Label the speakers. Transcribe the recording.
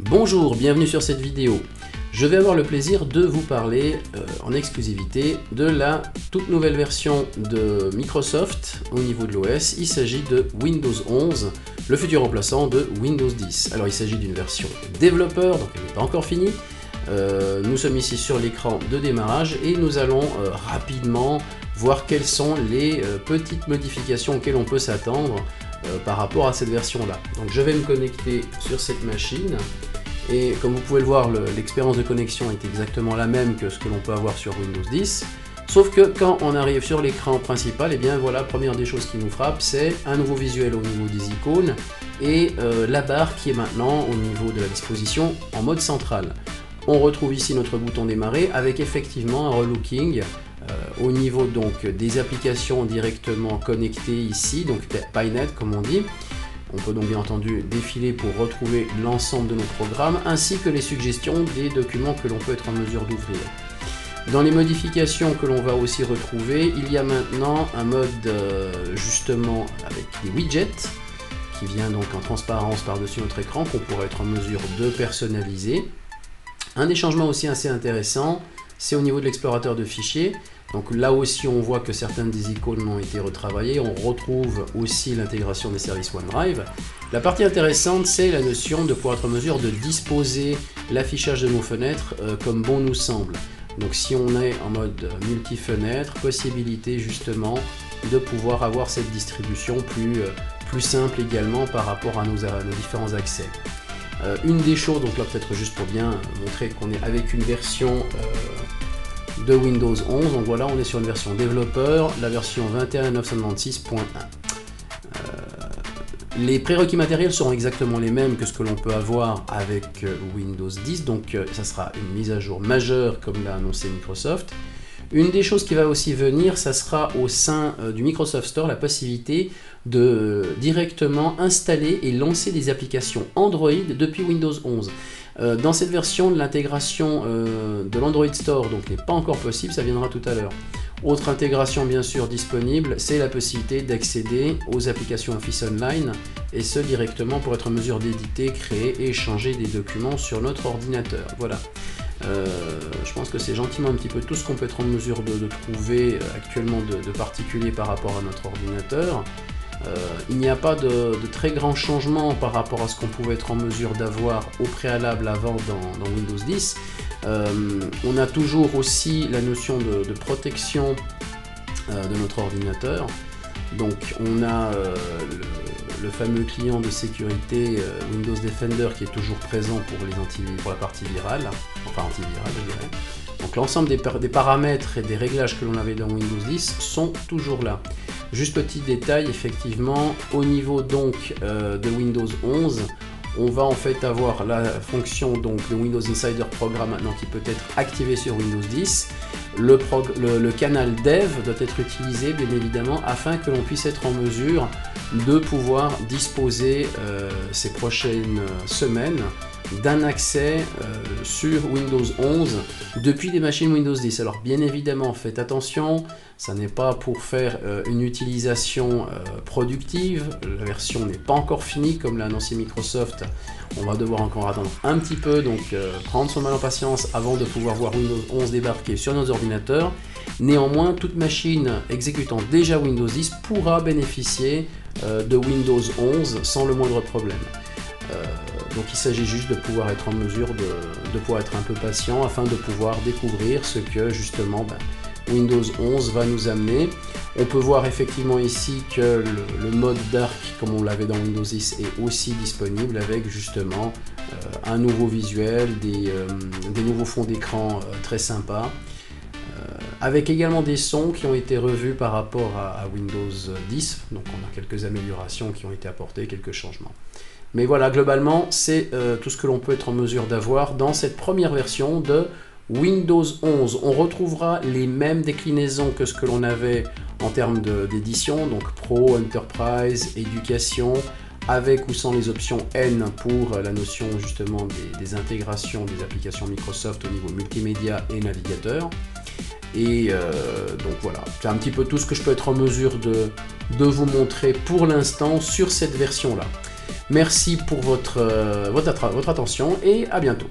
Speaker 1: Bonjour, bienvenue sur cette vidéo. Je vais avoir le plaisir de vous parler en exclusivité de la toute nouvelle version de Microsoft au niveau de l'OS. Il s'agit de Windows 11, le futur remplaçant de Windows 10. Alors il s'agit d'une version développeur, donc elle n'est pas encore finie. Nous sommes ici sur l'écran de démarrage et nous allons rapidement voir quelles sont les petites modifications auxquelles on peut s'attendre par rapport à cette version là. Donc je vais me connecter sur cette machine et comme vous pouvez le voir, l'expérience de connexion est exactement la même que ce que l'on peut avoir sur Windows 10, sauf que quand on arrive sur l'écran principal, et bien voilà, première des choses qui nous frappe, c'est un nouveau visuel au niveau des icônes et la barre qui est maintenant au niveau de la disposition en mode central. On retrouve ici notre bouton démarrer avec effectivement un relooking au niveau donc des applications directement connectées ici, donc PyNet comme on dit. On peut donc bien entendu défiler pour retrouver l'ensemble de nos programmes ainsi que les suggestions des documents que l'on peut être en mesure d'ouvrir. Dans les modifications que l'on va aussi retrouver, il y a maintenant un mode justement avec des widgets qui vient donc en transparence par-dessus notre écran qu'on pourrait être en mesure de personnaliser. Un des changements aussi assez intéressant, c'est au niveau de l'explorateur de fichiers. Donc là aussi on voit que certaines des icônes ont été retravaillées, on retrouve aussi l'intégration des services OneDrive. La partie intéressante, c'est la notion de pouvoir être en mesure de disposer l'affichage de nos fenêtres comme bon nous semble. Donc si on est en mode multi-fenêtre, possibilité justement de pouvoir avoir cette distribution plus simple également par rapport à nos différents accès. Une des choses, donc là peut-être juste pour bien montrer qu'on est avec une version de Windows 11, donc voilà, on est sur une version développeur, la version 21.996.1. Les prérequis matériels seront exactement les mêmes que ce que l'on peut avoir avec Windows 10, donc ça sera une mise à jour majeure comme l'a annoncé Microsoft. Une des choses qui va aussi venir, ça sera au sein du Microsoft Store la possibilité de directement installer et lancer des applications Android depuis Windows 11. Dans cette version, l'intégration de l'Android Store n'est pas encore possible, ça viendra tout à l'heure. Autre intégration bien sûr disponible, c'est la possibilité d'accéder aux applications Office Online et ce directement pour être en mesure d'éditer, créer et échanger des documents sur notre ordinateur. Voilà. Je pense que c'est gentiment un petit peu tout ce qu'on peut être en mesure de trouver actuellement de particulier par rapport à notre ordinateur. Il n'y a pas de très grands changements par rapport à ce qu'on pouvait être en mesure d'avoir au préalable avant dans Windows 10. On a toujours aussi la notion de protection de notre ordinateur. Donc on a le fameux client de sécurité Windows Defender qui est toujours présent pour la partie virale, enfin antivirale je dirais. Donc l'ensemble des paramètres et des réglages que l'on avait dans Windows 10 sont toujours là. Juste petit détail, effectivement, au niveau donc de Windows 11, on va en fait avoir la fonction donc de Windows Insider Programme maintenant qui peut être activée sur Windows 10. Le canal Dev doit être utilisé bien évidemment afin que l'on puisse être en mesure de pouvoir disposer ces prochaines semaines d'un accès sur Windows 11 depuis des machines Windows 10. Alors bien évidemment, faites attention, ça n'est pas pour faire une utilisation productive, la version n'est pas encore finie comme l'a annoncé Microsoft, on va devoir encore attendre un petit peu, donc prendre son mal en patience avant de pouvoir voir Windows 11 débarquer sur nos ordinateurs. Néanmoins, toute machine exécutant déjà Windows 10 pourra bénéficier de Windows 11 sans le moindre problème. Donc il s'agit juste de pouvoir être en mesure de pouvoir être un peu patient afin de pouvoir découvrir ce que justement Windows 11 va nous amener. On peut voir effectivement ici que le mode Dark comme on l'avait dans Windows 10 est aussi disponible avec justement un nouveau visuel, des nouveaux fonds d'écran très sympas. Avec également des sons qui ont été revus par rapport à Windows 10, donc on a quelques améliorations qui ont été apportées, quelques changements. Mais voilà, globalement, c'est tout ce que l'on peut être en mesure d'avoir dans cette première version de Windows 11. On retrouvera les mêmes déclinaisons que ce que l'on avait en termes d'édition, donc Pro, Enterprise, Éducation, avec ou sans les options N pour la notion justement des intégrations des applications Microsoft au niveau multimédia et navigateur. Et donc voilà, c'est un petit peu tout ce que je peux être en mesure de vous montrer pour l'instant sur cette version-là. Merci pour votre attention et à bientôt.